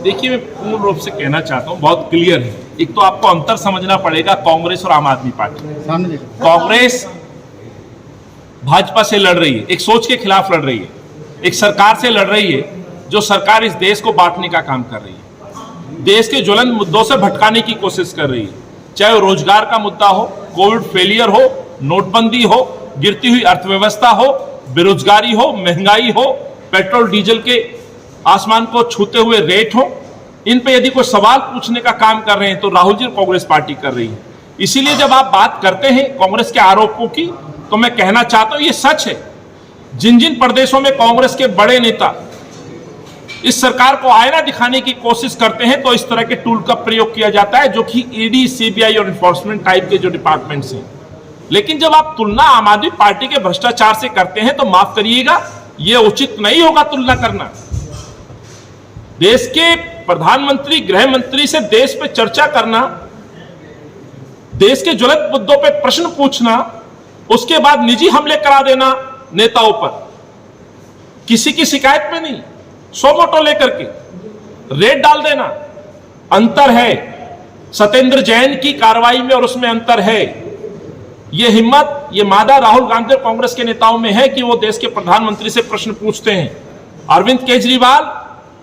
देखिए, मैं पूर्ण रूप से कहना चाहता हूं, बहुत क्लियर है। एक तो आपको अंतर समझना पड़ेगा कांग्रेस और आम आदमी पार्टी। कांग्रेस भाजपा से लड़ रही है, एक सोच के खिलाफ लड़ रही है, एक सरकार से लड़ रही है जो सरकार इस देश को बांटने का काम कर रही है, देश के ज्वलंत मुद्दों से भटकाने की कोशिश कर रही है। चाहे वो रोजगार का मुद्दा हो, कोविड फेलियर हो, नोटबंदी हो, गिरती हुई अर्थव्यवस्था हो, बेरोजगारी हो, महंगाई हो, पेट्रोल डीजल के आसमान को छूते हुए रेट हो, इन पे यदि कोई सवाल पूछने का काम कर रहे हैं तो राहुल जी कांग्रेस पार्टी कर रही है। इसीलिए जब आप बात करते हैं कांग्रेस के आरोपों की, तो मैं कहना चाहता हूं ये सच है। जिन जिन प्रदेशों में कांग्रेस के बड़े नेता इस सरकार को आईना दिखाने की कोशिश करते हैं तो इस तरह के टूल का प्रयोग किया जाता है, जो कि ईडी, सीबीआई और एनफोर्समेंट टाइप के जो डिपार्टमेंट्स हैं। लेकिन जब आप तुलना आम आदमी पार्टी के भ्रष्टाचार से करते हैं तो माफ करिएगा, यह उचित नहीं होगा तुलना करना। देश के प्रधानमंत्री, गृह मंत्री से देश पे चर्चा करना, देश के ज्वलंत मुद्दों पे प्रश्न पूछना, उसके बाद निजी हमले करा देना नेताओं पर, किसी की शिकायत में नहीं, सो मोटो लेकर के रेड डाल देना, अंतर है सत्येंद्र जैन की कार्रवाई में और उसमें अंतर है। यह हिम्मत, यह मादा राहुल गांधी और कांग्रेस के नेताओं में है कि वो देश के प्रधानमंत्री से प्रश्न पूछते हैं। अरविंद केजरीवाल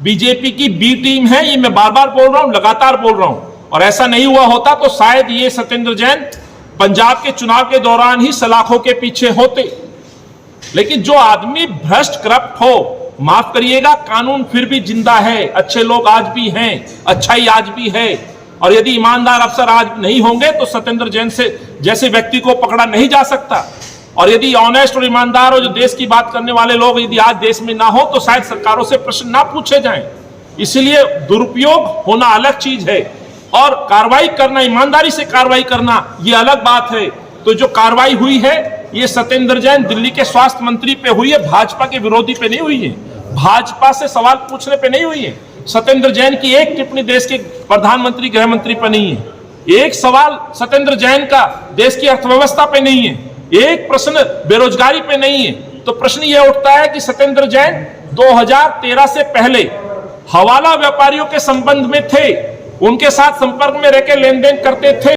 बीजेपी की बी टीम है, ये मैं बार बार बोल रहा हूं, लगातार बोल रहा हूं, और ऐसा नहीं हुआ होता तो शायद ये सत्येंद्र जैन पंजाब के चुनाव के दौरान ही सलाखों के पीछे होते। लेकिन जो आदमी भ्रष्ट, करप्ट हो, माफ करिएगा, कानून फिर भी जिंदा है, अच्छे लोग आज भी हैं, अच्छाई आज भी है, और यदि ईमानदार अफसर आज नहीं होंगे तो सत्येंद्र जैन से जैसे व्यक्ति को पकड़ा नहीं जा सकता। और यदि ऑनेस्ट और ईमानदार और जो देश की बात करने वाले लोग यदि आज देश में ना हो तो शायद सरकारों से प्रश्न ना पूछे जाएं। इसलिए दुरुपयोग होना अलग चीज है और कार्रवाई करना, ईमानदारी से कार्रवाई करना, यह अलग बात है। तो जो कार्रवाई हुई है ये सत्येंद्र जैन दिल्ली के स्वास्थ्य मंत्री पे हुई है, भाजपा के विरोधी पे नहीं हुई है, भाजपा से सवाल पूछने पे नहीं हुई है। सत्येंद्र जैन की एक टिप्पणी देश के प्रधानमंत्री, गृह मंत्री पर नहीं है, एक सवाल सत्येंद्र जैन का देश की अर्थव्यवस्था पे नहीं है, एक प्रश्न बेरोजगारी पे नहीं है। तो प्रश्न यह उठता है कि सत्येंद्र जैन 2013 से पहले हवाला व्यापारियों के संबंध में थे, उनके साथ संपर्क में रहकर लेन देन करते थे।